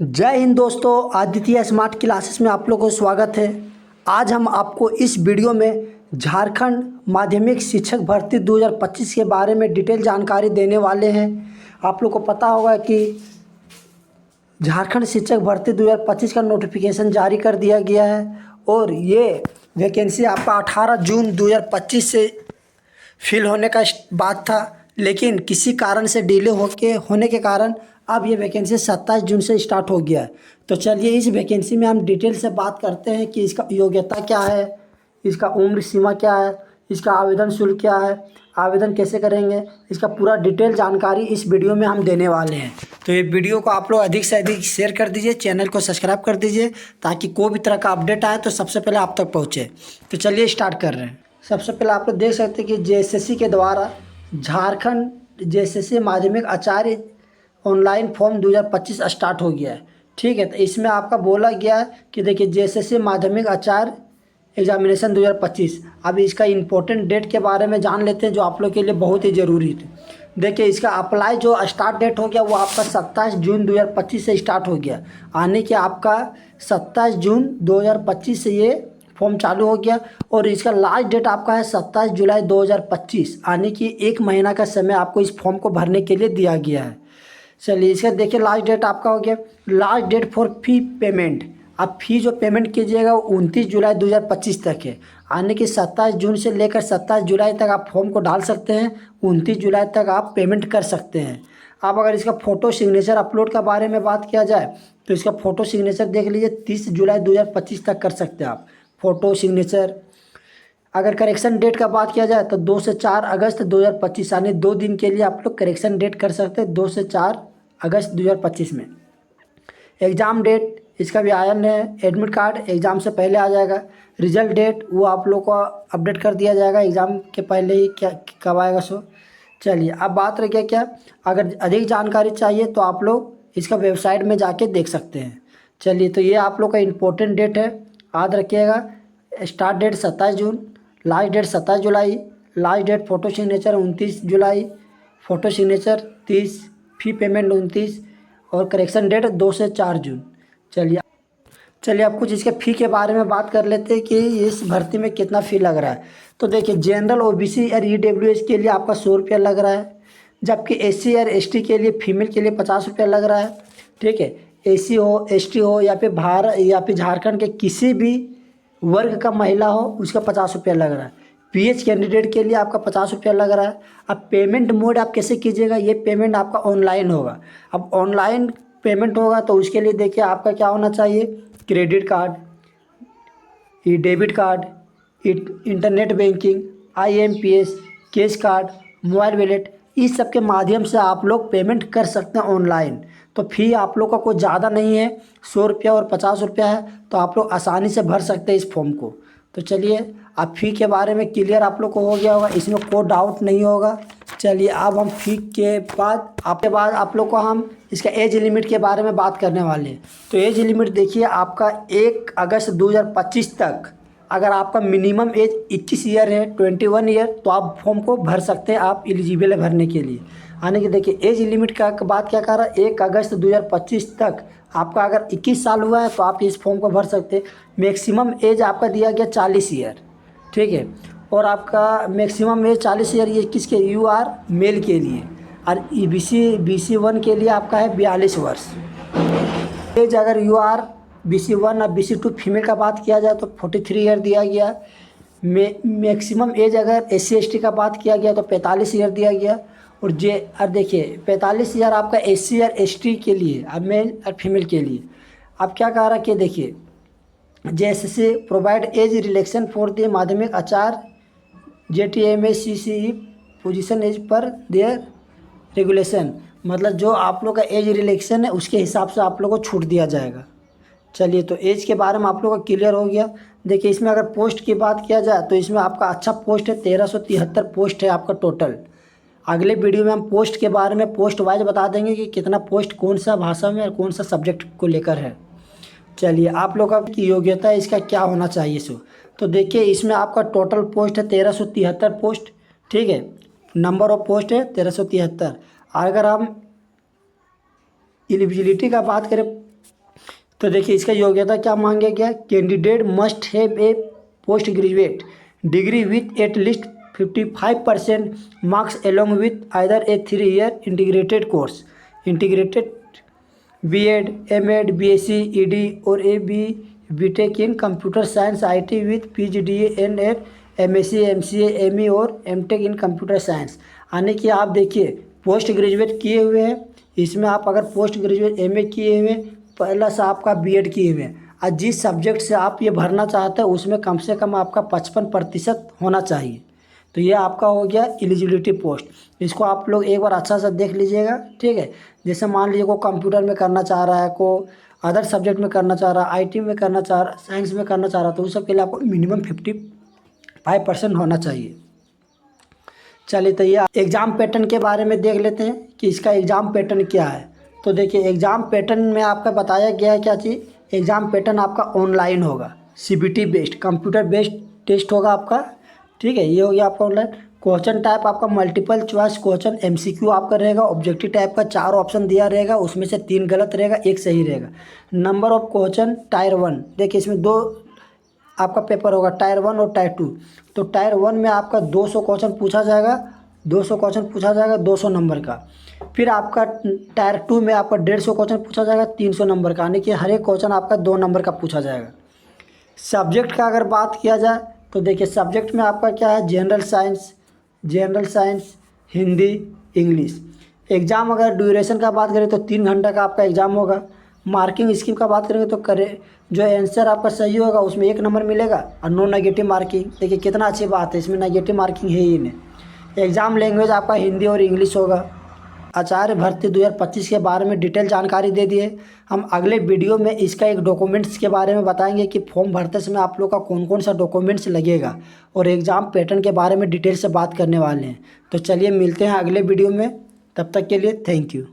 जय हिंद दोस्तों, Aditya smart classes में आप लोगों को स्वागत है। आज हम आपको इस वीडियो में झारखंड माध्यमिक शिक्षक भर्ती 2025 के बारे में डिटेल जानकारी देने वाले हैं। आप लोग को पता होगा कि झारखंड शिक्षक भर्ती 2025 का नोटिफिकेशन जारी कर दिया गया है और ये वैकेंसी आपका 18 जून 2025 से फिल होने का बात था, लेकिन किसी कारण से डिले होने के कारण अब ये वैकेंसी 27 जून से स्टार्ट हो गया है। तो चलिए इस वैकेंसी में हम डिटेल से बात करते हैं कि इसका योग्यता क्या है, इसका उम्र सीमा क्या है, इसका आवेदन शुल्क क्या है, आवेदन कैसे करेंगे, इसका पूरा डिटेल जानकारी इस वीडियो में हम देने वाले हैं। तो ये वीडियो को आप लोग अधिक से अधिक शेयर कर दीजिए, चैनल को सब्सक्राइब कर दीजिए ताकि कोई भी तरह का अपडेट आए तो सबसे पहले आप तक पहुँचे। तो चलिए स्टार्ट कर रहे हैं। सबसे पहले आप लोग देख सकते हैं कि जेएसएससी के द्वारा झारखंड जेएसएससी माध्यमिक आचार्य ऑनलाइन फॉर्म 2025 स्टार्ट हो गया है। ठीक है, तो इसमें आपका बोला गया है कि देखिए जेएसएससी माध्यमिक आचार्य एग्जामिनेशन 2025। अब इसका इम्पोर्टेंट डेट के बारे में जान लेते हैं जो आप लोग के लिए बहुत ही ज़रूरी है। देखिए इसका अप्लाई जो स्टार्ट डेट हो गया वो आपका 27 जून 2025 से स्टार्ट हो गया, यानी कि आपका 27 जून 2025 से ये फॉर्म चालू हो गया और इसका लास्ट डेट आपका है 27 जुलाई 2025, यानी कि 1 महीना का समय आपको इस फॉर्म को भरने के लिए दिया गया है। चलिए इसका देखिए लास्ट डेट आपका हो गया। Last date for fee payment, आप फी जो पेमेंट कीजिएगा वो 29 जुलाई 2025 तक है, यानी कि 27 जून से लेकर 27 जुलाई तक आप फॉर्म को डाल सकते हैं। 29 जुलाई तक आप पेमेंट कर सकते हैं। आप अगर इसका फ़ोटो सिग्नेचर अपलोड के बारे में बात किया जाए तो इसका फ़ोटो सिग्नेचर देख लीजिए 30 जुलाई 2025 तक कर सकते हैं आप फ़ोटो सिग्नेचर। अगर करेक्शन डेट का बात किया जाए तो 2 से 4 अगस्त 2025, यानी 2 दिन के लिए आप लोग करेक्शन डेट कर सकते हैं 2 से 4 अगस्त 2025 में। एग्ज़ाम डेट इसका भी आयन है, एडमिट कार्ड एग्ज़ाम से पहले आ जाएगा। रिजल्ट डेट वो आप लोग को अपडेट कर दिया जाएगा एग्ज़ाम के पहले ही, क्या कब आएगा सो। चलिए अब बात रह गया क्या, अगर अधिक जानकारी चाहिए तो आप लोग इसका वेबसाइट में जाके देख सकते हैं। चलिए तो ये आप लोग का इम्पोर्टेंट डेट है, याद रखिएगा। स्टार्ट डेट 27 जून, लास्ट डेट 27 जुलाई, लास्ट डेट फ़ोटो सिग्नेचर 29 जुलाई, फ़ोटो सिग्नेचर 30, फ़ी पेमेंट 29 और करेक्शन डेट 2 से 4 जून। चलिए अब कुछ इसके फ़ी के बारे में बात कर लेते हैं कि इस भर्ती में कितना फ़ी लग रहा है। तो देखिए जनरल ओबीसी और ईडब्ल्यूएस के लिए आपका 100 रुपया लग रहा है, जबकि एससी और एसटी के लिए फीमेल के लिए 50 रुपया लग रहा है। ठीक है, एसी हो, एसटी हो या फिर झारखंड के किसी भी वर्ग का महिला हो उसका 50 रुपया लग रहा है। पीएच कैंडिडेट के लिए आपका 50 रुपया लग रहा है। अब पेमेंट मोड आप कैसे कीजिएगा, ये पेमेंट आपका ऑनलाइन होगा। अब ऑनलाइन पेमेंट होगा तो उसके लिए देखिए आपका क्या होना चाहिए, credit card, e debit card, internet banking, IMPS, cash card, mobile wallet, इस सब के माध्यम से आप लोग पेमेंट कर सकते हैं ऑनलाइन। तो फ़ी आप लोग का कोई ज़्यादा नहीं है, 100 रुपया और 50 रुपया है, तो आप लोग आसानी से भर सकते हैं इस फॉर्म को। तो चलिए अब फ़ी के बारे में क्लियर आप लोग को हो गया होगा, इसमें कोई डाउट नहीं होगा। चलिए अब हम फ़ी के बाद आप लोग को हम इसका एज लिमिट के बारे में बात करने वाले हैं। तो एज लिमिट देखिए आपका 1 अगस्त 2025 तक, अगर आपका मिनिमम एज 21 ईयर है, 21 ईयर, तो आप फॉर्म को भर सकते हैं, आप एलिजिबल है भरने के लिए। यानी कि देखिए एज लिमिट का बात क्या कर रहा है, 1 अगस्त 2025 तक आपका अगर 21 साल हुआ है तो आप इस फॉर्म को भर सकते हैं। मैक्सिमम एज आपका दिया गया 40 ईयर, ठीक है, और आपका मैक्सिमम एज 40 ईयर ये किसके, यू आर मेल के लिए, और BC 1 के लिए आपका है 42 वर्ष एज। अगर यू आर BC 1 और BC 2 फीमेल का बात किया जाए तो 43 ईयर दिया गया। मैक्सिमम एज अगर SC ST का बात किया गया तो 45 ईयर दिया गया। और देखिए 45 ईयर आपका SC और ST के लिए, अब मेल और फीमेल के लिए। अब क्या कह रहा है कि देखिए जैसे provide as relaxation for the माध्यमिक आचार्य JTMACCE position as per their regulation, मतलब जो आप लोग का एज रिलेक्शन है उसके हिसाब से आप लोग को छूट दिया जाएगा। चलिए तो एज के बारे में आप लोग का क्लियर हो गया। देखिए इसमें अगर पोस्ट की बात किया जाए तो इसमें आपका अच्छा पोस्ट है, 1373 पोस्ट है आपका टोटल। अगले वीडियो में हम पोस्ट के बारे में पोस्ट वाइज बता देंगे कि कितना पोस्ट कौन सा भाषा में और कौन सा सब्जेक्ट को लेकर है। चलिए आप लोग की योग्यता इसका क्या होना चाहिए सो, तो देखिए इसमें आपका टोटल पोस्ट है 1373 पोस्ट, ठीक है, नंबर ऑफ पोस्ट है 1373। अगर हम एलिजिबिलिटी का बात करें तो देखिए इसका योग्यता क्या मांगा गया, candidate must have a post graduate degree with at least 55% marks along with either A 3 year integrated course, integrated B.Ed, M.Ed, B.Sc, ED और B.Tech in computer science IT with PGDA and MSc, MCA, ME और M.Tech इन computer science. यानी कि आप देखिए post graduate किए हुए हैं, इसमें आप अगर पोस्ट ग्रेजुएट MA किए हुए हैं, पहला से आपका B.Ed किए हुए हैं, और जिस सब्जेक्ट से आप ये भरना चाहते हैं उसमें कम से कम आपका 55% होना चाहिए। तो ये आपका हो गया एलिजिबिलिटी पोस्ट। इसको आप लोग एक बार अच्छा सा देख लीजिएगा, ठीक है। जैसे मान लीजिए को कंप्यूटर में करना चाह रहा है, को अदर सब्जेक्ट में करना चाह रहा है, IT में करना चाह रहा, साइंस में करना चाह रहा, तो उस सब के लिए आपको मिनिमम 55% होना चाहिए। चलिए तो ये एग्ज़ाम पैटर्न के बारे में देख लेते हैं कि इसका एग्ज़ाम पैटर्न क्या है। तो देखिए एग्ज़ाम पैटर्न में आपका बताया गया है क्या चीज़, एग्ज़ाम पैटर्न आपका ऑनलाइन होगा, CBT based computer based test होगा आपका, ठीक है। ये हो गया आपका ऑनलाइन। क्वेश्चन टाइप आपका मल्टीपल चॉइस क्वेश्चन MCQ आपका रहेगा। ऑब्जेक्टिव टाइप का 4 ऑप्शन दिया रहेगा, उसमें से 3 गलत रहेगा, 1 सही रहेगा। नंबर ऑफ क्वेश्चन टायर 1, देखिए इसमें 2 आपका पेपर होगा, टायर 1 और टायर 2। तो टायर 1 में आपका 200 क्वेश्चन पूछा जाएगा, 200 क्वेश्चन पूछा जाएगा 200 नंबर का। फिर आपका टायर 2 में आपका 150 क्वेश्चन पूछा जाएगा 300 नंबर का, यानी कि हर एक क्वेश्चन आपका 2 नंबर का पूछा जाएगा। सब्जेक्ट का अगर बात किया जाए तो देखिए सब्जेक्ट में आपका क्या है, general science, Hindi, English. Exam अगर ड्यूरेशन का बात करें तो 3 घंटा का आपका एग्ज़ाम होगा। मार्किंग स्कीम का बात करेंगे तो जो आंसर आपका सही होगा उसमें 1 नंबर मिलेगा और नो नेगेटिव मार्किंग। देखिए कितना अच्छी बात है, इसमें नेगेटिव मार्किंग है ही नहीं। एग्ज़ाम लैंग्वेज आपका हिंदी और इंग्लिश होगा। आचार्य भर्ती 2025 के बारे में डिटेल जानकारी दे दिए। हम अगले वीडियो में इसका एक डॉक्यूमेंट्स के बारे में बताएंगे कि फॉर्म भरते समय आप लोग का कौन कौन सा डॉक्यूमेंट्स लगेगा, और एग्ज़ाम पैटर्न के बारे में डिटेल से बात करने वाले हैं। तो चलिए मिलते हैं अगले वीडियो में, तब तक के लिए थैंक यू।